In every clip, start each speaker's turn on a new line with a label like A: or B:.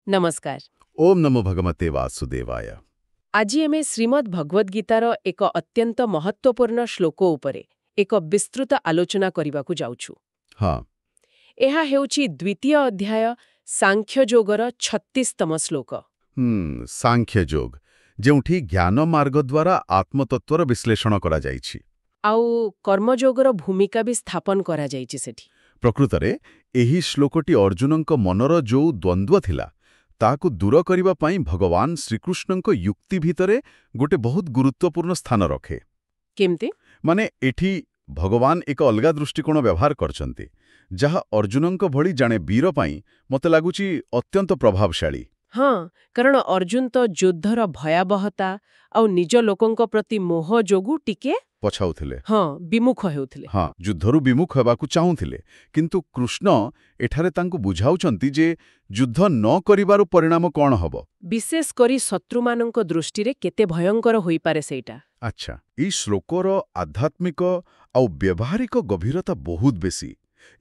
A: नमस्कार।
B: ओम नमो भगवते वासुदेवाय।
A: ଆଜି ଆମେ ଶ୍ରୀମଦ୍ ଭଗବଦ୍ ଗୀତାର ଏକ ଅତ୍ୟନ୍ତ ମହତ୍ୱପୂର୍ଣ୍ଣ ଶ୍ଲୋକ ଉପରେ ଏକ ବିସ୍ତୃତ ଆଲୋଚନା କରିବାକୁ ଯାଉଛୁ।
B: हाँ।
A: ଏହା ହେଉଛି ଦ୍ୱିତୀୟ ଅଧ୍ୟାୟ ସାଂଖ୍ୟଯୋଗର 36ତମ ଶ୍ଲୋକ।
B: ସାଂଖ୍ୟ ଯୋଗ ଯେଉଁଠି ଜ୍ଞାନ ମାର୍ଗ ଦ୍ୱାରା ଆତ୍ମତତ୍ତ୍ୱର ବିଶ୍ଳେଷଣ କରାଯାଇଛି।
A: ଆଉ କର୍ମଯୋଗର ଭୂମିକା ବି ସ୍ଥାପନ କରାଯାଇଛି ସେଠି।
B: ପ୍ରକୃତରେ ଏହି ଶ୍ଲୋକଟି ଅର୍ଜୁନଙ୍କ ମନର ଯୋଉ ଦ୍ୱନ୍ଦ୍ୱ ଥିଲା ତାହାକୁ ଦୂର କରିବା ପାଇଁ ଭଗବାନ ଶ୍ରୀକୃଷ୍ଣଙ୍କ ଯୁକ୍ତି ଭିତରେ ଗୋଟେ ବହୁତ ଗୁରୁତ୍ୱପୂର୍ଣ୍ଣ ସ୍ଥାନ ରଖେ।
A: କେମିତି?
B: ମାନେ ଏଠି ଭଗବାନ ଏକ ଅଲଗା ଦୃଷ୍ଟିକୋଣ ବ୍ୟବହାର କରିଛନ୍ତି ଯାହା ଅର୍ଜୁନଙ୍କ ଭଳି ଜଣେ ବୀର ପାଇଁ ମୋତେ ଲାଗୁଛି ଅତ୍ୟନ୍ତ ପ୍ରଭାବଶାଳୀ।
A: ହଁ, କାରଣ ଅର୍ଜୁନ ତ ଯୁଦ୍ଧର ଭୟାବହତା ଆଉ ନିଜ ଲୋକଙ୍କ ପ୍ରତି ମୋହ ଯୋଗୁଁ ଟିକେ
B: ପଛାଉଥିଲେ।
A: ବିମୁଖ ହେଉଥିଲେ।
B: ହଁ, ଯୁଦ୍ଧରୁ ବିମୁଖ ହେବାକୁ ଚାହୁଁଥିଲେ, କିନ୍ତୁ କୃଷ୍ଣ ଏଠାରେ ତାଙ୍କୁ ବୁଝାଉଛନ୍ତି ଯେ ଯୁଦ୍ଧ ନ କରିବାର ପରିଣାମ କ'ଣ ହେବ।
A: ବିଶେଷ କରି ଶତ୍ରୁମାନଙ୍କ ଦୃଷ୍ଟିରେ କେତେ ଭୟଙ୍କର ହୋଇପାରେ ସେଇଟା।
B: ଆଚ୍ଛା, ଏଇ ଶ୍ଲୋକର ଆଧ୍ୟାତ୍ମିକ ଆଉ ବ୍ୟବହାରିକ ଗଭୀରତା ବହୁତ ବେଶୀ।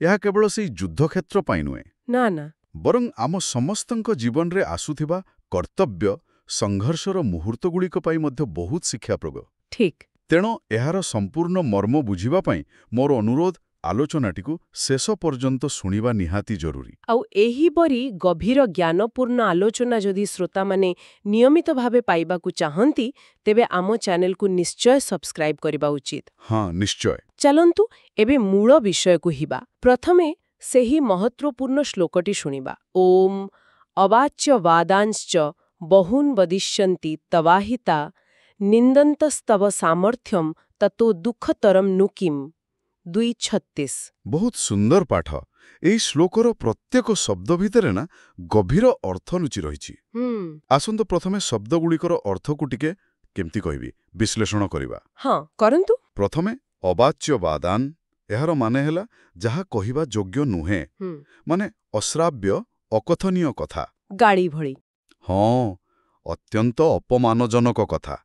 B: ଏହା କେବଳ ସେଇ ଯୁଦ୍ଧକ୍ଷେତ୍ର ପାଇଁ ନୁହେଁ,
A: ନା।
B: ବରଂ ଆମ ସମସ୍ତଙ୍କ ଜୀବନରେ ଆସୁଥିବା କର୍ତ୍ତବ୍ୟ ସଂଘର୍ଷର ମୁହୂର୍ତ୍ତଗୁଡ଼ିକ ପାଇଁ ମଧ୍ୟ ବହୁତ ଶିକ୍ଷାପ୍ରଦ।
A: ଠିକ୍।
B: ତେଣୁ ଏହାର ସମ୍ପୂର୍ଣ୍ଣ ମର୍ମ ବୁଝିବା ପାଇଁ ମୋର ଅନୁରୋଧ, ଆଲୋଚନାଟିକୁ ଶେଷ ପର୍ଯ୍ୟନ୍ତ ଶୁଣିବା ନିହାତି ଜରୁରୀ।
A: ଆଉ ଏହିପରି ଗଭୀର ଜ୍ଞାନପୂର୍ଣ୍ଣ ଆଲୋଚନା ଯଦି ଶ୍ରୋତାମାନେ ନିୟମିତ ଭାବେ ପାଇବାକୁ ଚାହାନ୍ତି, ତେବେ ଆମ ଚ୍ୟାନେଲକୁ ନିଶ୍ଚୟ ସବସ୍କ୍ରାଇବ୍ କରିବା ଉଚିତ।
B: ହଁ, ନିଶ୍ଚୟ।
A: ଚାଲନ୍ତୁ ଏବେ ମୂଳ ବିଷୟକୁ ଯିବା। ପ୍ରଥମେ ସେହି ମହତ୍ୱପୂର୍ଣ୍ଣ ଶ୍ଲୋକଟି ଶୁଣିବା। ଓମ୍ ଅବାଚ୍ୟ ବାଦାଂଶ୍ଚ ବହୂନ୍ ବଦିଷ୍ୟନ୍ତି ତବାହିତା ନିନ୍ଦନ୍ତସ୍ତବ ସାମର୍ଥ୍ୟମ୍ ତତୋ ଦୁଃଖତରମ୍ ନୁ କିମ୍। 2:36।
B: ବହୁତ ସୁନ୍ଦର ପାଠ। ଏହି ଶ୍ଲୋକର ପ୍ରତ୍ୟେକ ଶବ୍ଦ ଭିତରେ ନା ଗଭୀର ଅର୍ଥ ଲୁଚି ରହିଛି। ଆସନ୍ତୁ ପ୍ରଥମେ ଶବ୍ଦଗୁଡ଼ିକର ଅର୍ଥକୁ ଟିକେ କେମିତି କହିବି ବିଶ୍ଳେଷଣ କରିବା।
A: ହଁ, କରନ୍ତୁ।
B: ପ୍ରଥମେ ଅବାଚ୍ୟ ବାଦାନ, ଏହାର ମାନେ ହେଲା ଯାହା କହିବା ଯୋଗ୍ୟ ନୁହେଁ, ମାନେ ଅଶ୍ରାବ୍ୟ ଅକଥନୀୟ କଥା।
A: ଗାଳି ଭଳି।
B: ହଁ, ଅତ୍ୟନ୍ତ ଅପମାନଜନକ କଥା।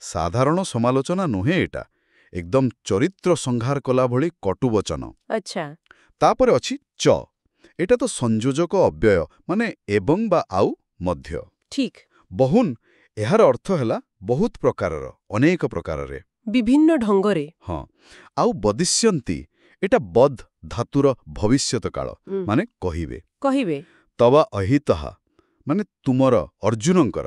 B: ସାଧାରଣ ସମାଲୋଚନା ନୁହେଁ ଏଟା, ଏକଦମ ଚରିତ୍ର ସଂହାର କଲା ଭଳି କଟୁବଚନ।
A: ଆଚ୍ଛା।
B: ତାପରେ ଅଛି ଚ, ଏଟା ତ ସଂଯୋଜକ ଅବ୍ୟୟ, ମାନେ ଏବଂ ବା ଆଉ ମଧ୍ୟ।
A: ଠିକ୍।
B: ବହୁନ୍, ଏହାର ଅର୍ଥ ହେଲା ବହୁତ ପ୍ରକାରର, ଅନେକ ପ୍ରକାରରେ,
A: ବିଭିନ୍ନ ଢଙ୍ଗରେ।
B: ହଁ। ଆଉ ବଦିଷ୍ୟନ୍ତି, ଏଟା ବଦ୍ ଧାତୁର ଭବିଷ୍ୟତ କାଳ, ମାନେ କହିବେ। ତବା ଅହିତଃ, ମାନେ ତୁମର, ଅର୍ଜୁନଙ୍କର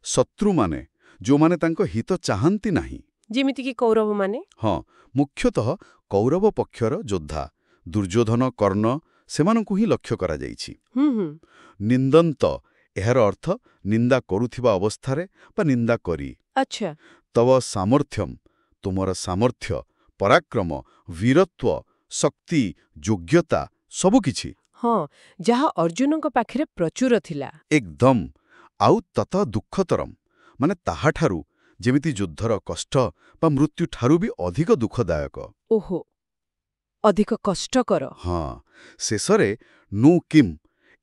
B: ଶତ୍ରୁମାନେ, ଯେଉଁମାନେ ତାଙ୍କ ହିତ ଚାହାନ୍ତି ନାହିଁ।
A: ଯେମିତିକି କୌରବମାନେ।
B: ହଁ, ମୁଖ୍ୟତଃ କୌରବ ପକ୍ଷର ଯୋଦ୍ଧା ଦୁର୍ଯ୍ୟୋଧନ, କର୍ଣ୍ଣ, ସେମାନଙ୍କୁ ହିଁ ଲକ୍ଷ୍ୟ କରାଯାଇଛି। ନିନ୍ଦନ୍ତ, ଏହାର ଅର୍ଥ ନିନ୍ଦା କରୁଥିବା ଅବସ୍ଥାରେ ବା ନିନ୍ଦା କରି।
A: ଆଚ୍ଛା।
B: ତବ ସାମର୍ଥ୍ୟମ୍, ତୁମର ସାମର୍ଥ୍ୟ, ପରାକ୍ରମ, ବୀରତ୍ୱ, ଶକ୍ତି, ଯୋଗ୍ୟତା, ସବୁକିଛି।
A: ହଁ, ଯାହା ଅର୍ଜୁନଙ୍କ ପାଖରେ ପ୍ରଚୁର ଥିଲା।
B: ଏକଦମ୍। ଆଉ ତତ ଦୁଃଖତରମ୍, ମାନେ ତାହାଠାରୁ, ଯେମିତି ଯୁଦ୍ଧର କଷ୍ଟ ବା ମୃତ୍ୟୁଠାରୁ ବି ଅଧିକ ଦୁଃଖଦାୟକ।
A: ଓହୋ, ଅଧିକ କଷ୍ଟକର।
B: ହଁ, ଶେଷରେ ନୁ କିମ୍,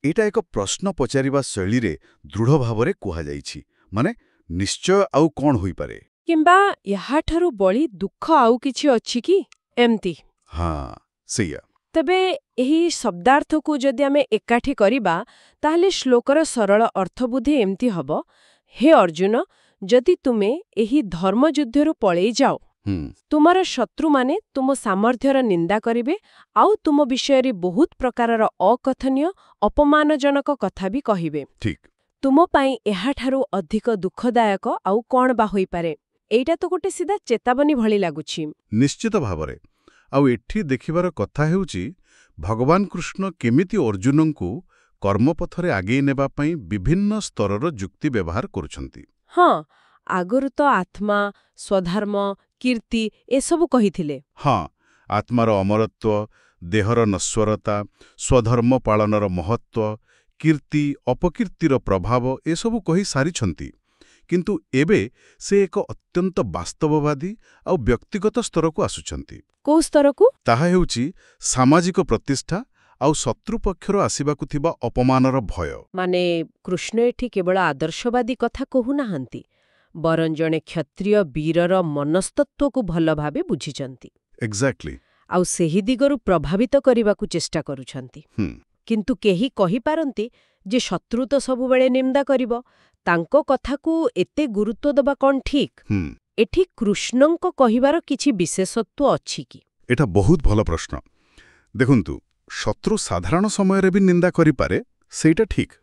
B: ଏଇଟା ଏକ ପ୍ରଶ୍ନ ପଚାରିବା ଶୈଳୀରେ ଦୃଢ଼ ଭାବରେ କୁହାଯାଇଛି, ମାନେ ନିଶ୍ଚୟ ଆଉ କ'ଣ ହୋଇପାରେ।
A: କିମ୍ବା ଏହାଠାରୁ ବଳି ଦୁଃଖ ଆଉ କିଛି ଅଛି କି, ଏମିତି।
B: ହଁ, ସେଇଆ।
A: ତେବେ ଏହି ଶବ୍ଦାର୍ଥକୁ ଯଦି ଆମେ ଏକାଠି କରିବା, ତାହେଲେ ଶ୍ଲୋକର ସରଳ ଅର୍ଥବୋଧି ଏମିତି ହେବ, ହେ ଅର୍ଜୁନ, ଯଦି ତୁମେ ଏହି ଧର୍ମଯୁଦ୍ଧରୁ ପଳେଇ ଯାଅ, ତୁମର ଶତ୍ରୁମାନେ ତୁମ ସାମର୍ଥ୍ୟର ନିନ୍ଦା କରିବେ ଆଉ ତୁମ ବିଷୟରେ ବହୁତ ପ୍ରକାରର ଅକଥନୀୟ, ଅପମାନଜନକ କଥା ବି କହିବେ।
B: ଠିକ୍।
A: ତୁମ ପାଇଁ ଏହାଠାରୁ ଅଧିକ ଦୁଃଖଦାୟକ ଆଉ କ'ଣ ବା ହୋଇପାରେ? ଏଇଟା ତ ଗୋଟେ ସିଧା ଚେତାବନୀ ଭଳି ଲାଗୁଛି।
B: ନିଶ୍ଚିତ ଭାବରେ। ଆଉ ଏଠି ଦେଖିବାର କଥା ହେଉଛି ଭଗବାନ କୃଷ୍ଣ କେମିତି ଅର୍ଜୁନଙ୍କୁ କର୍ମପଥରେ ଆଗେଇ ନେବା ପାଇଁ ବିଭିନ୍ନ ସ୍ତରର ଯୁକ୍ତି ବ୍ୟବହାର କରୁଛନ୍ତି।
A: ହଁ, ଆଗରୁ ତ ଆତ୍ମା, ସ୍ୱଧର୍ମ, କୀର୍ତ୍ତି ଏସବୁ କହିଥିଲେ।
B: ହଁ, ଆତ୍ମାର ଅମରତ୍ୱ, ଦେହର ନଶ୍ୱରତା, ସ୍ୱଧର୍ମ ପାଳନର ମହତ୍ୱ, କୀର୍ତ୍ତି ଅପକୀର୍ତ୍ତିର ପ୍ରଭାବ ଏସବୁ କହି ସାରିଛନ୍ତି। କିନ୍ତୁ ଏବେ ସେ ଏକ ଅତ୍ୟନ୍ତ ବାସ୍ତବବାଦୀ ଆଉ ବ୍ୟକ୍ତିଗତ ସ୍ତରକୁ ଆସୁଛନ୍ତି।
A: କୋଉ ସ୍ତରକୁ? ତାହା
B: ହେଉଛି ସାମାଜିକ ପ୍ରତିଷ୍ଠା ଆଉ ଶତ୍ରୁପକ୍ଷରୁ ଆସିବାକୁ ଥିବା ଅପମାନର ଭୟ।
A: ମାନେ କୃଷ୍ଣ ଏଠି କେବଳ ଆଦର୍ଶବାଦୀ କଥା କହୁନାହାନ୍ତି, ବରଂ ଜଣେ କ୍ଷତ୍ରିୟ ବୀରର ମନସ୍ତତ୍ୱକୁ ଭଲ ଭାବେ ବୁଝିଛନ୍ତି।
B: ଏକ୍ଜାକ୍ଟଲି।
A: ଆଉ ସେହି ଦିଗରୁ ପ୍ରଭାବିତ କରିବାକୁ ଚେଷ୍ଟା କରୁଛନ୍ତି। କିନ୍ତୁ କେହି କହିପାରନ୍ତି ଯେ ଶତ୍ରୁ ତ ସବୁବେଳେ ନିନ୍ଦା କରିବ, ତାଙ୍କ କଥାକୁ ଏତେ ଗୁରୁତ୍ୱ ଦେବା କ'ଣ ଠିକ୍? ଏଠି କୃଷ୍ଣଙ୍କ କହିବାର କିଛି ବିଶେଷତ୍ୱ ଅଛି କି?
B: ଏଟା ବହୁତ ଭଲ ପ୍ରଶ୍ନ। ଦେଖନ୍ତୁ, ଶତ୍ରୁ ସାଧାରଣ ସମୟରେ ବି ନିନ୍ଦା କରିପାରେ, ସେଇଟା ଠିକ୍।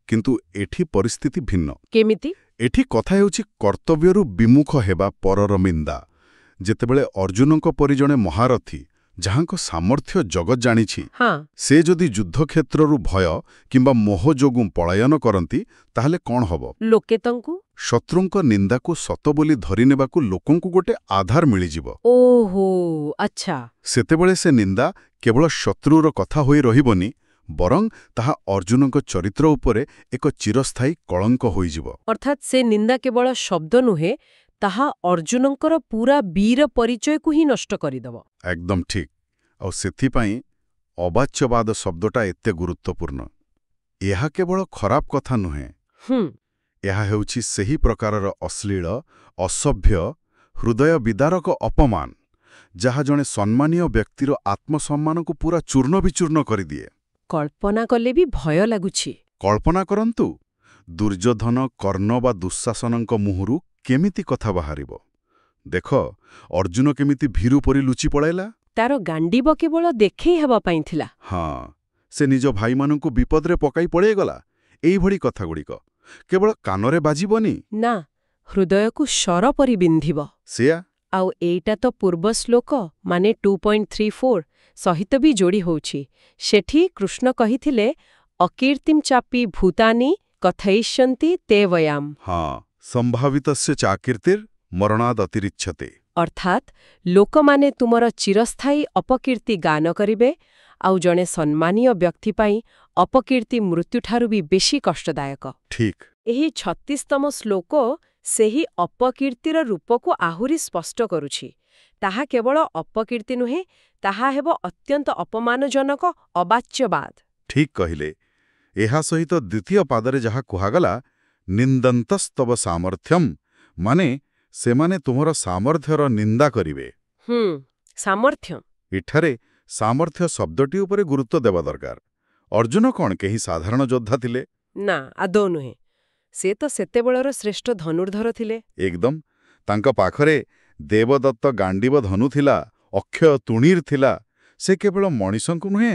B: କିନ୍ତୁ ଏଠି ପରିସ୍ଥିତି ଭିନ୍ନ।
A: କେମିତି?
B: ଏଠି କଥା ହେଉଛି କର୍ତ୍ତବ୍ୟରୁ ବିମୁଖ ହେବା ପରର ନିନ୍ଦା। ଯେତେବେଳେ ଅର୍ଜୁନଙ୍କ ପରି ଜଣେ ମହାରଥୀ, ଯାହାଙ୍କ ସାମର୍ଥ୍ୟ ଜଗତ ଜାଣିଛି, ସେ ଯଦି ଯୁଦ୍ଧକ୍ଷେତ୍ରରୁ ଭୟ କିମ୍ବା ମୋହ ଯୋଗୁଁ ପଳାୟନ କରନ୍ତି, ତାହେଲେ କ'ଣ ହବ?
A: ଲୋକେ ତାଙ୍କୁ
B: ଶତ୍ରୁଙ୍କ ନିନ୍ଦାକୁ ସତ ବୋଲି ଧରିନେବାକୁ ଲୋକଙ୍କୁ ଗୋଟେ ଆଧାର ମିଳିଯିବ।
A: ଓହୋ, ଆଚ୍ଛା।
B: ସେତେବେଳେ ସେ ନିନ୍ଦା କେବଳ ଶତ୍ରୁର କଥା ହୋଇ ରହିବନି, ବରଂ ତାହା ଅର୍ଜୁନଙ୍କ ଚରିତ୍ର ଉପରେ ଏକ ଚିରସ୍ଥାୟୀ କଳଙ୍କ ହୋଇଯିବ।
A: ଅର୍ଥାତ୍ ସେ ନିନ୍ଦା କେବଳ ଶବ୍ଦ ନୁହେଁ, ତାହା ଅର୍ଜୁନଙ୍କର ପୁରା ବୀର ପରିଚୟକୁ ହିଁ ନଷ୍ଟ କରିଦେବ।
B: ଏକଦମ ଠିକ୍। ଆଉ ସେଥିପାଇଁ ଅବାଚ୍ୟବାଦ ଶବ୍ଦଟା ଏତେ ଗୁରୁତ୍ୱପୂର୍ଣ୍ଣ। ଏହା କେବଳ ଖରାପ କଥା ନୁହେଁ, ଏହା ହେଉଛି ସେହି ପ୍ରକାରର ଅଶ୍ଳୀଳ, ଅସଭ୍ୟ, ହୃଦୟ ବିଦାରକ ଅପମାନ, ଯାହା ଜଣେ ସମ୍ମାନୀୟ ବ୍ୟକ୍ତିର ଆତ୍ମସମ୍ମାନକୁ ପୁରା ଚୂର୍ଣ୍ଣ ବିଚୂର୍ଣ୍ଣ କରିଦିଏ।
A: କଳ୍ପନା କଲେ ବି ଭୟ ଲାଗୁଛି।
B: କଳ୍ପନା କରନ୍ତୁ, ଦୁର୍ଯ୍ୟୋଧନ, କର୍ଣ୍ଣ ବା ଦୁଃଶାସନଙ୍କ ମୁହଁରୁ କେମିତି କଥା ବାହାରିବ। ଦେଖ, ଅର୍ଜୁନ କେମିତି ଭୀରୁ ପରି ଲୁଚି ପଳାଇଲା।
A: ତାର ଗାଣ୍ଡିବ କେବଳ ଦେଖେଇ ହେବା ପାଇଁ ଥିଲା।
B: ସେ ନିଜ ଭାଇମାନଙ୍କୁ ବିପଦରେ ପକାଇ ପଳେଇଗଲା। ଏଇଭଳି କଥାଗୁଡ଼ିକ କେବଳ କାନରେ ବାଜିବନି,
A: ନା, ହୃଦୟକୁ ଶର ପରି ବିନ୍ଧିବ।
B: ସେୟା।
A: ଆଉ ଏଇଟା ତ ପୂର୍ବ ଶ୍ଲୋକ, ମାନେ 2.34 ସହିତ ବି ଯୋଡ଼ି ହେଉଛି। ସେଠି କୃଷ୍ଣ କହିଥିଲେ, ଅକୀର୍ତ୍ତିମ୍ ଚାପି ଭୂତାନି କଥୟିଷ୍ୟନ୍ତି ତେ ବୟାମ୍।
B: ସମ୍ଭାବିତସ୍ୟ ଚାକୀର୍ତ୍ତିର୍ ମରଣାଦ୍ ଅତିରିଚ୍ୟତେ।
A: ଅର୍ଥାତ୍ ଲୋକମାନେ ତୁମର ଚିରସ୍ଥାୟୀ ଅପକୀର୍ତ୍ତି ଗାନ କରିବେ, ଆଉ ଜଣେ ସମ୍ମାନୀୟ ବ୍ୟକ୍ତି ପାଇଁ ଅପକୀର୍ତ୍ତି ମୃତ୍ୟୁଠାରୁ ବି ବେଶୀ କଷ୍ଟଦାୟକ।
B: ଠିକ୍।
A: ଏହି 36ତମ ଶ୍ଲୋକ ସେହି ଅପକୀର୍ତ୍ତିର ରୂପକୁ ଆହୁରି ସ୍ପଷ୍ଟ କରୁଛି। ତାହା କେବଳ ଅପକୀର୍ତ୍ତି ନୁହେଁ, ତାହା ହେବ ଅତ୍ୟନ୍ତ ଅପମାନଜନକ ଅବାଚ୍ୟବାଦ।
B: ଠିକ୍ କହିଲେ। ଏହା ସହିତ ଦ୍ୱିତୀୟ ପାଦରେ ଯାହା କୁହାଗଲା, ନିନ୍ଦନ୍ତସ୍ତବ ସାମର୍ଥ୍ୟମ୍, ମାନେ ସେମାନେ ତୁମର ସାମର୍ଥ୍ୟର ନିନ୍ଦା କରିବେ।
A: ସାମର୍ଥ୍ୟ।
B: ଏଠାରେ ସାମର୍ଥ୍ୟ ଶବ୍ଦଟି ଉପରେ ଗୁରୁତ୍ୱ ଦେବା ଦରକାର। ଅର୍ଜୁନ କ'ଣ କେହି ସାଧାରଣ ଯୋଦ୍ଧା ଥିଲେ?
A: ନା, ଆଦୌ ନୁହେଁ। ସେ ତ ସେତେବେଳର ଶ୍ରେଷ୍ଠ ଧନୁର୍ଦ୍ଧର ଥିଲେ।
B: ଏକଦମ। ତାଙ୍କ ପାଖରେ ଦେବଦତ୍ତ ଗାଣ୍ଡିବ ଧନୁ ଥିଲା, ଅକ୍ଷୟ ତୁଣୀର ଥିଲା। ସେ କେବଳ ମଣିଷଙ୍କୁ ନୁହେଁ,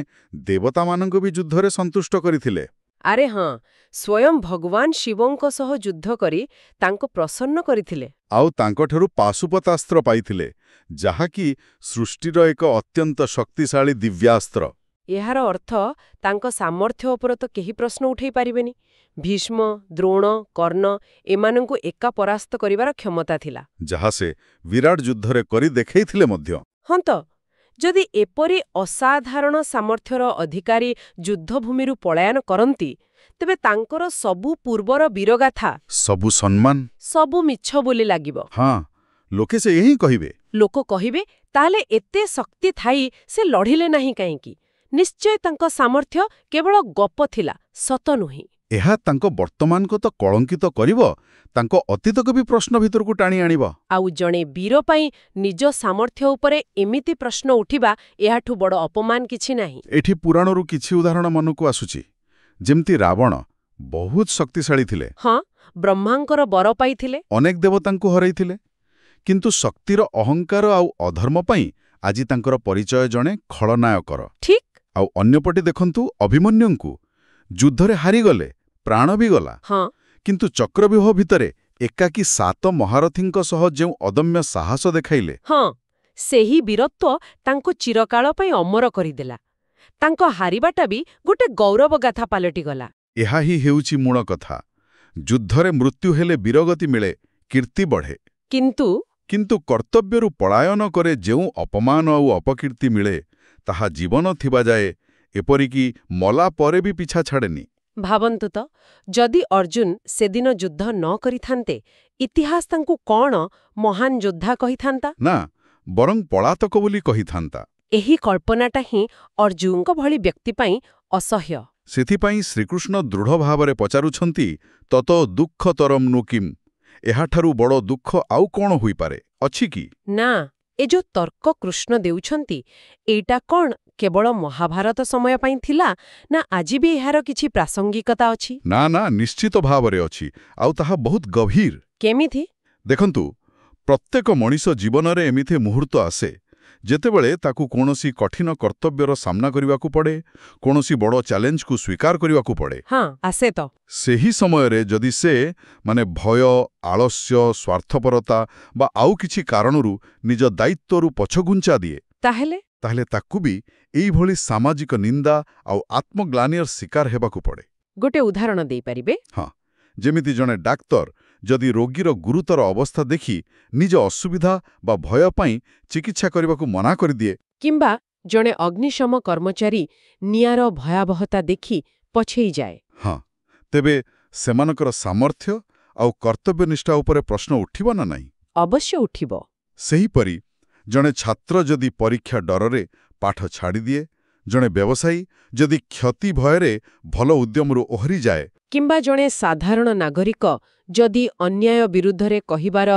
B: ଦେବତାମାନଙ୍କୁ ବି ଯୁଦ୍ଧରେ ସନ୍ତୁଷ୍ଟ କରିଥିଲେ।
A: ଆରେ ହଁ, ସ୍ୱୟଂ ଭଗବାନ ଶିବଙ୍କ ସହ ଯୁଦ୍ଧ କରି ତାଙ୍କୁ ପ୍ରସନ୍ନ କରିଥିଲେ।
B: ଆଉ ତାଙ୍କଠାରୁ ପାଶୁପତାସ୍ତ୍ର ପାଇଥିଲେ, ଯାହାକି ସୃଷ୍ଟିର ଏକ ଅତ୍ୟନ୍ତ ଶକ୍ତିଶାଳୀ ଦିବ୍ୟାସ୍ତ୍ର।
A: ଏହାର ଅର୍ଥ ତାଙ୍କ ସାମର୍ଥ୍ୟ ଉପରେ ତ କେହି ପ୍ରଶ୍ନ ଉଠାଇ ପାରିବେନି। ଭୀଷ୍ମ, ଦ୍ରୋଣ, କର୍ଣ୍ଣ ଏମାନଙ୍କୁ ଏକା ପରାସ୍ତ କରିବାର କ୍ଷମତା ଥିଲା,
B: ଯାହା ସେ ବିରାଟ ଯୁଦ୍ଧରେ କରି ଦେଖେଇଥିଲେ ମଧ୍ୟ।
A: ହଁ ତ, ଯଦି ଏପରି ଅସାଧାରଣ ସାମର୍ଥ୍ୟର ଅଧିକାରୀ ଯୁଦ୍ଧଭୂମିରୁ ପଳାୟନ କରନ୍ତି, ତେବେ ତାଙ୍କର ସବୁ ପୂର୍ବର ବୀରଗାଥା,
B: ସବୁ ସମ୍ମାନ,
A: ସବୁ ମିଛ ବୋଲି ଲାଗିବ।
B: ଲୋକେ ସେ ହିଁ କହିବେ।
A: ଲୋକ କହିବେ, ତାହେଲେ ଏତେ ଶକ୍ତି ଥାଇ ସେ ଲଢ଼ିଲେ ନାହିଁ କାହିଁକି? ନିଶ୍ଚୟ ତାଙ୍କ ସାମର୍ଥ୍ୟ କେବଳ ଗପ ଥିଲା, ସତ ନୁହେଁ।
B: ଏହା ତାଙ୍କ ବର୍ତ୍ତମାନକୁ ତ କଳଙ୍କିତ କରିବ, ତାଙ୍କ ଅତୀତକୁ ବି ପ୍ରଶ୍ନ ଭିତରକୁ ଟାଣି ଆଣିବ। ଆଉ
A: ଜଣେ ବୀର ପାଇଁ ନିଜ ସାମର୍ଥ୍ୟ ଉପରେ ଏମିତି ପ୍ରଶ୍ନ ଉଠିବା, ଏହାଠୁ ବଡ଼ ଅପମାନ କିଛି ନାହିଁ।
B: ଏଠି ପୁରାଣରୁ କିଛି ଉଦାହରଣ ମନକୁ ଆସୁଛି। ଯେମିତି ରାବଣ ବହୁତ ଶକ୍ତିଶାଳୀ ଥିଲେ,
A: ବ୍ରହ୍ମାଙ୍କର ବର ପାଇଥିଲେ,
B: ଅନେକ ଦେବତାଙ୍କୁ ହରାଇଥିଲେ, କିନ୍ତୁ ଶକ୍ତିର ଅହଙ୍କାର ଆଉ ଅଧର୍ମ ପାଇଁ ଆଜି ତାଙ୍କର ପରିଚୟ ଜଣେ ଖଳନାୟକର।
A: ଠିକ୍।
B: ଆଉ ଅନ୍ୟପଟେ ଦେଖନ୍ତୁ ଅଭିମନ୍ୟୁଙ୍କୁ, ଯୁଦ୍ଧରେ ହାରିଗଲେ, ପ୍ରାଣ ବି ଗଲା, କିନ୍ତୁ ଚକ୍ରବ୍ୟୁହ ଭିତରେ ଏକାକୀ 7 ମହାରଥୀଙ୍କ ସହ ଯେଉଁ ଅଦମ୍ୟ ସାହସ ଦେଖାଇଲେ,
A: ସେହି ବୀରତ୍ୱ ତାଙ୍କୁ ଚିରକାଳ ପାଇଁ ଅମର କରିଦେଲା। ତାଙ୍କ ହାରିବାଟା ବି ଗୋଟେ ଗୌରବଗାଥା ପାଲଟିଗଲା।
B: ଏହା ହିଁ ହେଉଛି ମୂଳ କଥା। ଯୁଦ୍ଧରେ ମୃତ୍ୟୁ ହେଲେ ବୀରଗତି ମିଳେ, କୀର୍ତ୍ତି ବଢ଼େ, କିନ୍ତୁ କର୍ତ୍ତବ୍ୟରୁ ପଳାୟନ କରେ ଯେଉଁ ଅପମାନ ଆଉ ଅପକୀର୍ତ୍ତି ମିଳେ, ତାହା ଜୀବନ ଥିବା ଯାଏ, ଏପରିକି ମଲା ପରେ ବି ପିଛା ଛାଡ଼େନି।
A: ଭାବନ୍ତୁ ତ, ଯଦି ଅର୍ଜୁନ ସେଦିନ ଯୁଦ୍ଧ ନ କରିଥାନ୍ତେ, ଇତିହାସ ତାଙ୍କୁ କ'ଣ ମହାନ ଯୋଦ୍ଧା କହିଥାନ୍ତା?
B: ନା, ବରଂ ପଳାତକ ବୋଲି କହିଥାନ୍ତା।
A: ଏହି କଳ୍ପନାଟା ହିଁ ଅର୍ଜୁନଙ୍କ ଭଳି ବ୍ୟକ୍ତି ପାଇଁ ଅସହ୍ୟ।
B: ସେଥିପାଇଁ ଶ୍ରୀକୃଷ୍ଣ ଦୃଢ଼ ଭାବରେ ପଚାରୁଛନ୍ତି, ତତ ଦୁଃଖତରମ୍ ନୁ କିମ୍? ଏହାଠାରୁ ବଡ଼ ଦୁଃଖ ଆଉ କ'ଣ ହୋଇପାରେ, ଅଛି କି?
A: ନା, ଏ ଯୋଉ ତର୍କ କୃଷ୍ଣ ଦେଉଛନ୍ତି, ଏଇଟା କ'ଣ କେବଳ ମହାଭାରତ ସମୟ ପାଇଁ ଥିଲା ନା ଆଜି ବି ଏହାର କିଛି ପ୍ରାସଙ୍ଗିକତା ଅଛି?
B: ନା ନା, ନିଶ୍ଚିତ ଭାବରେ ଅଛି, ଆଉ ତାହା ବହୁତ ଗଭୀର।
A: କେମିତି?
B: ଦେଖନ୍ତୁ, ପ୍ରତ୍ୟେକ ମଣିଷ ଜୀବନରେ ଏମିତି ମୁହୂର୍ତ୍ତ ଆସେ ଯେତେବେଳେ ତାକୁ କୌଣସି କଠିନ କର୍ତ୍ତବ୍ୟର ସାମ୍ନା କରିବାକୁ ପଡ଼େ, କୌଣସି ବଡ଼ ଚ୍ୟାଲେଞ୍ଜକୁ ସ୍ୱୀକାର କରିବାକୁ ପଡ଼େ।
A: ହଁ, ଆସେ ତ।
B: ସେହି ସମୟରେ ଯଦି ସେ ଭୟ, ଆଳସ୍ୟ, ସ୍ୱାର୍ଥପରତା ବା ଆଉ କିଛି କାରଣରୁ ନିଜ ଦାୟିତ୍ୱରୁ ପଛଘୁଞ୍ଚା ଦିଏ, ତାହେଲେ ତାକୁ ବି ଏଇଭଳି ସାମାଜିକ ନିନ୍ଦା ଆଉ ଆତ୍ମଗ୍ଲାନିର ଶିକାର ହେବାକୁ ପଡ଼େ।
A: ଗୋଟେ ଉଦାହରଣ ଦେଇପାରିବେ?
B: ହଁ, ଯେମିତି ଜଣେ ଡାକ୍ତର ଯଦି ରୋଗୀର ଗୁରୁତର ଅବସ୍ଥା ଦେଖି ନିଜ ଅସୁବିଧା ବା ଭୟ ପାଇଁ ଚିକିତ୍ସା କରିବାକୁ ମନା କରିଦିଏ,
A: କିମ୍ବା ଜଣେ ଅଗ୍ନିଶମ କର୍ମଚାରୀ ନିଆଁର ଭୟାବହତା ଦେଖି ପଛେଇ ଯାଏ,
B: ହଁ, ତେବେ ସେମାନଙ୍କର ସାମର୍ଥ୍ୟ ଆଉ କର୍ତ୍ତବ୍ୟନିଷ୍ଠା ଉପରେ ପ୍ରଶ୍ନ ଉଠିବ ନା ନାହିଁ?
A: ଅବଶ୍ୟ ଉଠିବ।
B: ସେହିପରି ଜଣେ ଛାତ୍ର ଯଦି ପରୀକ୍ଷା ଡରରେ ପାଠ ଛାଡ଼ିଦିଏ, ଜଣେ ବ୍ୟବସାୟୀ ଯଦି କ୍ଷତି ଭୟରେ ଭଲ ଉଦ୍ୟମରୁ ଓହରିଯାଏ,
A: କିମ୍ବା ଜଣେ ସାଧାରଣ ନାଗରିକ ଯଦି ଅନ୍ୟାୟ ବିରୁଦ୍ଧରେ କହିବାର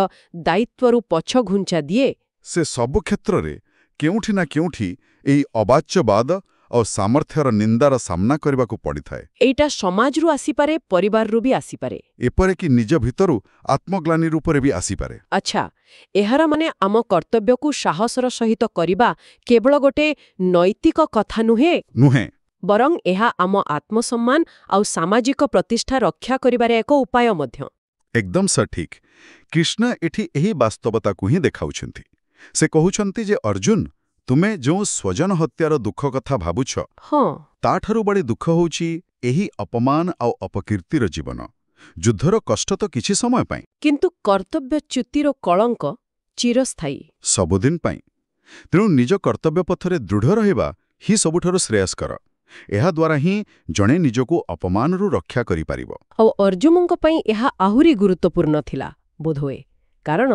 A: ଦାୟିତ୍ୱରୁ ପଛଘୁଞ୍ଚା ଦିଏ,
B: ସେ ସବୁ କ୍ଷେତ୍ରରେ କେଉଁଠି ନା କେଉଁଠି ଏହି ଅବାଚ୍ୟବାଦ ଆଉ ସାମର୍ଥ୍ୟର ନିନ୍ଦାର ସାମ୍ନା କରିବାକୁ ପଡ଼ିଥାଏ।
A: ଏଇଟା ସମାଜରୁ ଆସିପାରେ, ପରିବାରରୁ ବି ଆସିପାରେ,
B: ଏପରିକି ନିଜ ଭିତରୁ ଆତ୍ମଗ୍ଲାନି ରୂପରେ ବି ଆସିପାରେ।
A: ଆଚ୍ଛା, ଏହାର ମାନେ ଆମ କର୍ତ୍ତବ୍ୟକୁ ସାହସର ସହିତ କରିବା କେବଳ ଗୋଟେ ନୈତିକ କଥା ନୁହେଁ, ବରଂ ଏହା ଆମ ଆତ୍ମସମ୍ମାନ ଆଉ ସାମାଜିକ ପ୍ରତିଷ୍ଠା ରକ୍ଷା କରିବାରେ ଏକ ଉପାୟ ମଧ୍ୟ।
B: ଏକଦମ ସଠିକ୍। କୃଷ୍ଣ ଏଠି ଏହି ବାସ୍ତବତାକୁ ହିଁ ଦେଖାଉଛନ୍ତି। ସେ କହୁଛନ୍ତି ଯେ ଅର୍ଜୁନ, ତୁମେ ଯେଉଁ ସ୍ୱଜନ ହତ୍ୟାର ଦୁଃଖ କଥା ଭାବୁଛ,
A: ହଁ,
B: ତାଠାରୁ ବଳି ଦୁଃଖ ହେଉଛି ଏହି ଅପମାନ ଆଉ ଅପକୀର୍ତ୍ତିର ଜୀବନ। ଯୁଦ୍ଧର କଷ୍ଟ ତ କିଛି ସମୟ ପାଇଁ,
A: କିନ୍ତୁ କର୍ତ୍ତବ୍ୟଚ୍ୟୁତିର କଳଙ୍କ ଚିରସ୍ଥାୟୀ,
B: ସବୁଦିନ ପାଇଁ। ତେଣୁ ନିଜ କର୍ତ୍ତବ୍ୟ ପଥରେ ଦୃଢ଼ ରହିବା ହିଁ ସବୁଠାରୁ ଶ୍ରେୟସ୍କର। ଏହାଦ୍ୱାରା ହିଁ ଜଣେ ନିଜକୁ ଅପମାନରୁ ରକ୍ଷା କରିପାରିବ।
A: ଆଉ ଅର୍ଜୁନଙ୍କ ପାଇଁ ଏହା ଆହୁରି ଗୁରୁତ୍ୱପୂର୍ଣ୍ଣ ଥିଲା ବୋଧହୁଏ, କାରଣ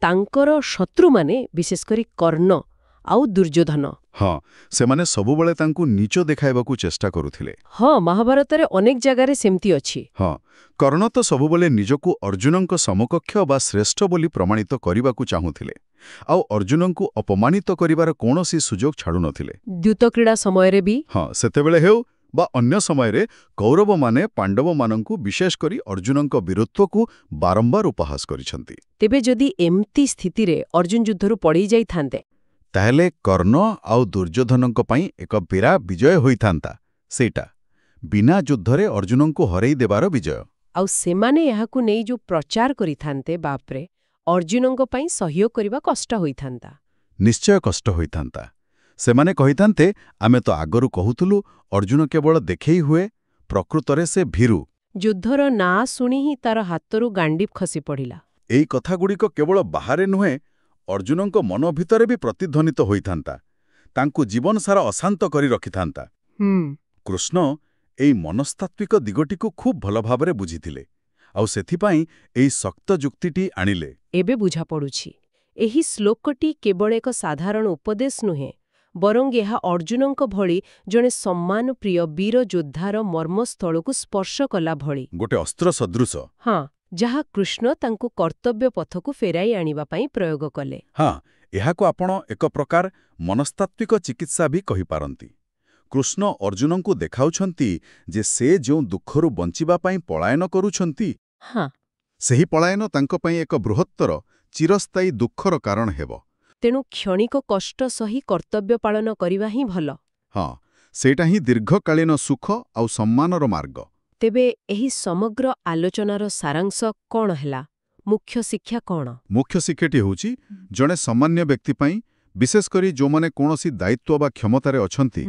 A: ତାଙ୍କର ଶତ୍ରୁମାନେ, ବିଶେଷ କରି କର୍ଣ୍ଣ ଆଉ ଦୁର୍ଯ୍ୟୋଧନ,
B: ହଁ, ସେମାନେ ସବୁବେଳେ ତାଙ୍କୁ ନୀଚ ଦେଖାଇବାକୁ ଚେଷ୍ଟା କରୁଥିଲେ।
A: ହଁ, ମହାଭାରତରେ ଅନେକ ଜାଗାରେ ସେମିତି ଅଛି।
B: ହଁ, କର୍ଣ୍ଣ ତ ସବୁବେଳେ ନିଜକୁ ଅର୍ଜୁନଙ୍କ ସମକକ୍ଷ ବା ଶ୍ରେଷ୍ଠ ବୋଲି ପ୍ରମାଣିତ କରିବାକୁ ଚାହୁଁଥିଲେ, ଆଉ ଅର୍ଜୁନଙ୍କୁ ଅପମାନିତ କରିବାର କୌଣସି ସୁଯୋଗ ଛାଡୁନଥିଲେ।
A: ଦ୍ୟୁତକ୍ରୀଡ଼ା ସମୟରେ ବି?
B: ହଁ, ସେତେବେଳେ ହେଉ ବା ଅନ୍ୟ ସମୟରେ କୌରବମାନେ ପାଣ୍ଡବମାନଙ୍କୁ, ବିଶେଷ କରି ଅର୍ଜୁନଙ୍କ ବୀରତ୍ୱକୁ ବାରମ୍ବାର ଉପହାସ କରିଛନ୍ତି।
A: ତେବେ ଯଦି ଏମିତି ସ୍ଥିତିରେ ଅର୍ଜୁନ ଯୁଦ୍ଧରୁ ପଳେଇ ଯାଇଥାନ୍ତେ,
B: ତାହେଲେ କର୍ଣ୍ଣ ଆଉ ଦୁର୍ଯ୍ୟୋଧନଙ୍କ ପାଇଁ ଏକ ବିରାଟ ବିଜୟ ହୋଇଥାନ୍ତା। ସେଇଟା ବିନା ଯୁଦ୍ଧରେ ଅର୍ଜୁନଙ୍କୁ ହରେଇ ଦେବାର ବିଜୟ।
A: ଆଉ ସେମାନେ ଏହାକୁ ନେଇ ଯେଉଁ ପ୍ରଚାର କରିଥାନ୍ତେ, ବାପରେ, ଅର୍ଜୁନଙ୍କ ପାଇଁ ସହ୍ୟ କରିବା କଷ୍ଟ ହୋଇଥାନ୍ତା।
B: ନିଶ୍ଚୟ କଷ୍ଟ ହୋଇଥାନ୍ତା। ସେମାନେ କହିଥାନ୍ତେ, ଆମେ ତ ଆଗରୁ କହୁଥିଲୁ ଅର୍ଜୁନ କେବଳ ଦେଖେଇ ହୁଏ, ପ୍ରକୃତରେ ସେ ଭୀରୁ।
A: ଯୁଦ୍ଧର ନାଁ ଶୁଣି ହିଁ ତାର ହାତରୁ ଗାଣ୍ଡିବ ଖସି ପଡ଼ିଲା।
B: ଏଇ କଥାଗୁଡ଼ିକ କେବଳ ବାହାରେ ନୁହେଁ, ଅର୍ଜୁନଙ୍କ ମନ ଭିତରେ ବି ପ୍ରତିଧ୍ୱନିତ ହୋଇଥାନ୍ତା, ତାଙ୍କୁ ଜୀବନ ସାରା ଅଶାନ୍ତ କରି ରଖିଥାନ୍ତା। କୃଷ୍ଣ ଏଇ ମନସ୍ତାତ୍ତ୍ୱିକ ଦିଗଟିକୁ ଖୁବ୍ ଭଲ ଭାବରେ ବୁଝିଥିଲେ, ଆଉ ସେଥିପାଇଁ ଏଇ ଶକ୍ତ ଯୁକ୍ତିଟି ଆଣିଲେ।
A: ଏବେ ବୁଝାପଡ଼ୁଛି, ଏହି ଶ୍ଲୋକଟି କେବଳ ଏକ ସାଧାରଣ ଉପଦେଶ ନୁହେଁ, ବରଂ ଏହା ଅର୍ଜୁନଙ୍କ ଭଳି ଜଣେ ସମ୍ମାନପ୍ରିୟ ବୀର ଯୋଦ୍ଧାର ମର୍ମସ୍ଥଳକୁ ସ୍ପର୍ଶ କଲା ଭଳି
B: ଗୋଟେ ଅସ୍ତ୍ର ସଦୃଶ।
A: ହଁ, ଯାହା କୃଷ୍ଣ ତାଙ୍କୁ କର୍ତ୍ତବ୍ୟ ପଥକୁ ଫେରାଇ ଆଣିବା ପାଇଁ ପ୍ରୟୋଗ କଲେ।
B: ହଁ, ଏହାକୁ ଆପଣ ଏକ ପ୍ରକାର ମନସ୍ତାତ୍ତ୍ୱିକ ଚିକିତ୍ସା ବି କହିପାରନ୍ତି। କୃଷ୍ଣ ଅର୍ଜୁନଙ୍କୁ ଦେଖାଉଛନ୍ତି ଯେ ସେ ଯେଉଁ ଦୁଃଖରୁ ବଞ୍ଚିବା ପାଇଁ ପଳାୟନ କରୁଛନ୍ତି, ସେହି ପଳାୟନ ତାଙ୍କ ପାଇଁ ଏକ ବୃହତ୍ତର, ଚିରସ୍ଥାୟୀ ଦୁଃଖର କାରଣ ହେବ।
A: ତେଣୁ କ୍ଷଣିକ କଷ୍ଟ ସହି କର୍ତ୍ତବ୍ୟ ପାଳନ କରିବା ହିଁ ଭଲ।
B: ହଁ, ସେଇଟା ହିଁ ଦୀର୍ଘକାଳୀନ ସୁଖ ଆଉ ସମ୍ମାନର ମାର୍ଗ।
A: ତେବେ ଏହି ସମଗ୍ର ଆଲୋଚନାର ସାରାଂଶ କ'ଣ ହେଲା? ମୁଖ୍ୟ ଶିକ୍ଷା କ'ଣ?
B: ମୁଖ୍ୟ ଶିକ୍ଷାଟି ହେଉଛି, ଜଣେ ସାମାନ୍ୟ ବ୍ୟକ୍ତି ପାଇଁ, ବିଶେଷ କରି ଯେଉଁମାନେ କୌଣସି ଦାୟିତ୍ୱ ବା କ୍ଷମତାରେ ଅଛନ୍ତି,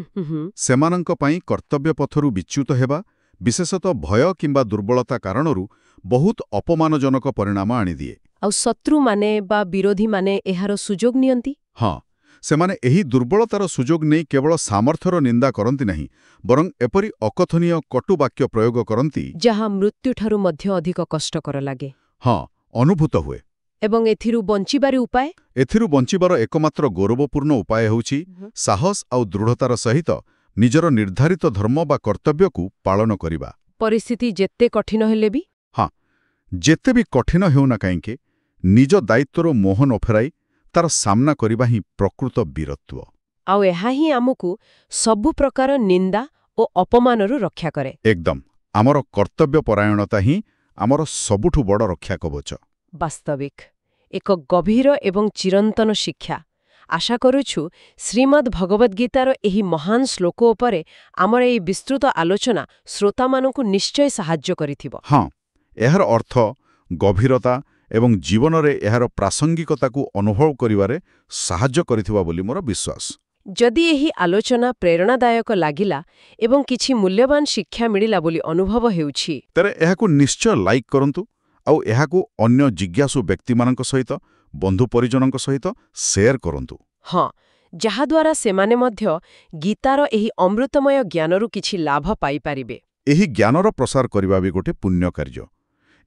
B: ସେମାନଙ୍କ ପାଇଁ କର୍ତ୍ତବ୍ୟ ପଥରୁ ବିଚ୍ୟୁତ ହେବା, ବିଶେଷତଃ ଭୟ କିମ୍ବା ଦୁର୍ବଳତା କାରଣରୁ ବହୁତ ଅପମାନଜନକ ପରିଣାମ ଆଣିଦିଏ।
A: ଆଉ ଶତ୍ରୁମାନେ ବା ବିରୋଧୀମାନେ ଏହାର ସୁଯୋଗ ନିଅନ୍ତି?
B: ହଁ, ସେମାନେ ଏହି ଦୁର୍ବଳତାର ସୁଯୋଗ ନେଇ କେବଳ ସାମର୍ଥ୍ୟର ନିନ୍ଦା କରନ୍ତି ନାହିଁ, ବରଂ ଏପରି ଅକଥନୀୟ କଟୁ ବାକ୍ୟ ପ୍ରୟୋଗ କରନ୍ତି,
A: ଯାହା ମୃତ୍ୟୁଠାରୁ ମଧ୍ୟ ଅଧିକ କଷ୍ଟକର ଲାଗେ।
B: ହଁ, ଅନୁଭୂତ ହୁଏ।
A: ଏବଂ ଏଥିରୁ ବଞ୍ଚିବାର ଉପାୟ?
B: ଏଥିରୁ ବଞ୍ଚିବାର ଏକମାତ୍ର ଗୌରବପୂର୍ଣ୍ଣ ଉପାୟ ହେଉଛି ସାହସ ଆଉ ଦୃଢ଼ତାର ସହିତ ନିଜର ନିର୍ଦ୍ଧାରିତ ଧର୍ମ ବା କର୍ତ୍ତବ୍ୟକୁ ପାଳନ କରିବା।
A: ପରିସ୍ଥିତି ଯେତେ କଠିନ ହେଲେ ବି?
B: ହଁ, ଯେତେ ବି କଠିନ ହେଉନା କାହିଁକି, ନିଜ ଦାୟିତ୍ୱରୁ ମୋହ ନ ଫେରାଇ ତାର ସାମ୍ନା କରିବା ହିଁ ପ୍ରକୃତ ବୀରତ୍ୱ।
A: ଆଉ ଏହା ହିଁ ଆମକୁ ସବୁ ପ୍ରକାର ନିନ୍ଦା ଓ ଅପମାନରୁ ରକ୍ଷା କରେ।
B: ଏକଦମ ଆମର କର୍ତ୍ତବ୍ୟ ପରାୟଣତା ହିଁ ଆମର ସବୁଠୁ ବଡ଼ ରକ୍ଷା କବଚ।
A: ବାସ୍ତବିକ ଏକ ଗଭୀର ଏବଂ ଚିରନ୍ତନ ଶିକ୍ଷା। ଆଶା କରୁଛୁ ଶ୍ରୀମଦ୍ ଭଗବଦ୍ ଗୀତାର ଏହି ମହାନ ଶ୍ଲୋକ ଉପରେ ଆମର ଏହି ବିସ୍ତୃତ ଆଲୋଚନା ଶ୍ରୋତାମାନଙ୍କୁ ନିଶ୍ଚୟ ସାହାଯ୍ୟ କରିଥିବ।
B: ହଁ, ଏହାର ଅର୍ଥ ଗଭୀରତା ଏବଂ ଜୀବନରେ ଏହାର ପ୍ରାସଙ୍ଗିକତାକୁ ଅନୁଭବ କରିବାରେ ସାହାଯ୍ୟ କରିଥିବା ବୋଲି ମୋର ବିଶ୍ୱାସ।
A: ଯଦି ଏହି ଆଲୋଚନା ପ୍ରେରଣାଦାୟକ ଲାଗିଲା ଏବଂ କିଛି ମୂଲ୍ୟବାନ ଶିକ୍ଷା ମିଳିଲା ବୋଲି ଅନୁଭବ ହେଉଛି,
B: ତେବେ ଏହାକୁ ନିଶ୍ଚୟ ଲାଇକ୍ କରନ୍ତୁ ଆଉ ଏହାକୁ ଅନ୍ୟ ଜିଜ୍ଞାସୁ ବ୍ୟକ୍ତିମାନଙ୍କ ସହିତ, ବନ୍ଧୁ ପରିଜନଙ୍କ ସହିତ ସେୟାର କରନ୍ତୁ।
A: ହଁ, ଯାହାଦ୍ୱାରା ସେମାନେ ମଧ୍ୟ ଗୀତାର ଏହି ଅମୃତମୟ ଜ୍ଞାନରୁ କିଛି ଲାଭ ପାଇପାରିବେ।
B: ଏହି ଜ୍ଞାନର ପ୍ରସାର କରିବା ବି ଗୋଟେ ପୁଣ୍ୟ କାର୍ଯ୍ୟ।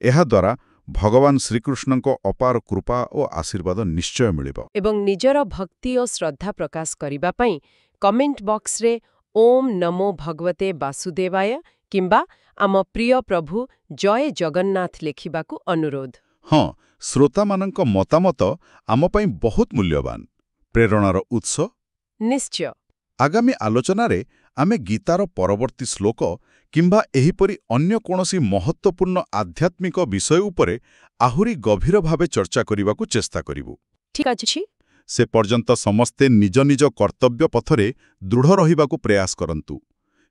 B: ଏହାଦ୍ୱାରା ଭଗବାନ ଶ୍ରୀକୃଷ୍ଣଙ୍କ ଅପାର କୃପା ଓ ଆଶୀର୍ବାଦ ନିଶ୍ଚୟ ମିଳିବ।
A: ଏବଂ ନିଜର ଭକ୍ତି ଓ ଶ୍ରଦ୍ଧା ପ୍ରକାଶ କରିବା ପାଇଁ କମେଣ୍ଟ ବକ୍ସରେ ଓମ୍ ନମୋ ଭଗବତେ ବାସୁଦେବାୟ କିମ୍ବା ଆମ ପ୍ରିୟ ପ୍ରଭୁ ଜୟ ଜଗନ୍ନାଥ ଲେଖିବାକୁ ଅନୁରୋଧ।
B: ହଁ, ଶ୍ରୋତାମାନଙ୍କ ମତାମତ ଆମ ପାଇଁ ବହୁତ ମୂଲ୍ୟବାନ, ପ୍ରେରଣାର ଉତ୍ସ।
A: ନିଶ୍ଚୟ।
B: ଆଗାମୀ ଆଲୋଚନାରେ ଆମେ ଗୀତାର ପରବର୍ତ୍ତୀ ଶ୍ଲୋକ କିମ୍ବା ଏହିପରି ଅନ୍ୟ କୌଣସି ମହତ୍ତ୍ୱପୂର୍ଣ୍ଣ ଆଧ୍ୟାତ୍ମିକ ବିଷୟ ଉପରେ ଆହୁରି ଗଭୀର ଭାବେ ଚର୍ଚ୍ଚା କରିବାକୁ ଚେଷ୍ଟା କରିବୁ।
A: ଠିକ୍ ଅଛି।
B: ସେ ପର୍ଯ୍ୟନ୍ତ ସମସ୍ତେ ନିଜ ନିଜ କର୍ତ୍ତବ୍ୟ ପଥରେ ଦୃଢ଼ ରହିବାକୁ ପ୍ରୟାସ କରନ୍ତୁ।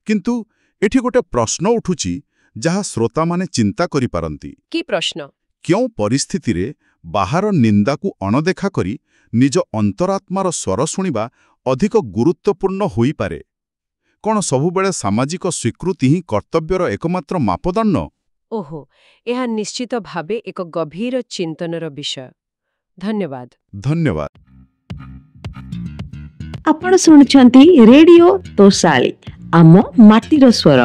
B: କିନ୍ତୁ ଏଠି ଗୋଟେ ପ୍ରଶ୍ନ ଉଠୁଛି ଯାହା ଶ୍ରୋତାମାନେ ଚିନ୍ତା କରିପାରନ୍ତି।
A: କି ପ୍ରଶ୍ନ?
B: କେଉଁ ପରିସ୍ଥିତିରେ ବାହାର ନିନ୍ଦାକୁ ଅଣଦେଖା କରି ନିଜ ଅନ୍ତରାତ୍ମାର ସ୍ୱର ଶୁଣିବା ଅଧିକ ଗୁରୁତ୍ୱପୂର୍ଣ୍ଣ ହୋଇପାରେ? କ'ଣ ସବୁବେଳେ ସାମାଜିକ ସ୍ୱୀକୃତି ହିଁ କର୍ତ୍ତବ୍ୟର ଏକମାତ୍ର ମାପଦଣ୍ଡ?
A: ଓହୋ, ଏହା ନିଶ୍ଚିତ ଭାବେ ଏକ ଗଭୀର ଚିନ୍ତନର ବିଷୟ। ଧନ୍ୟବାଦ।
B: ଧନ୍ୟବାଦ।
C: ଆପଣ ଶୁଣୁଛନ୍ତି ରେଡିଓ ତୋଷାଳୀ, ଆମ ମାଟିର ସ୍ୱର।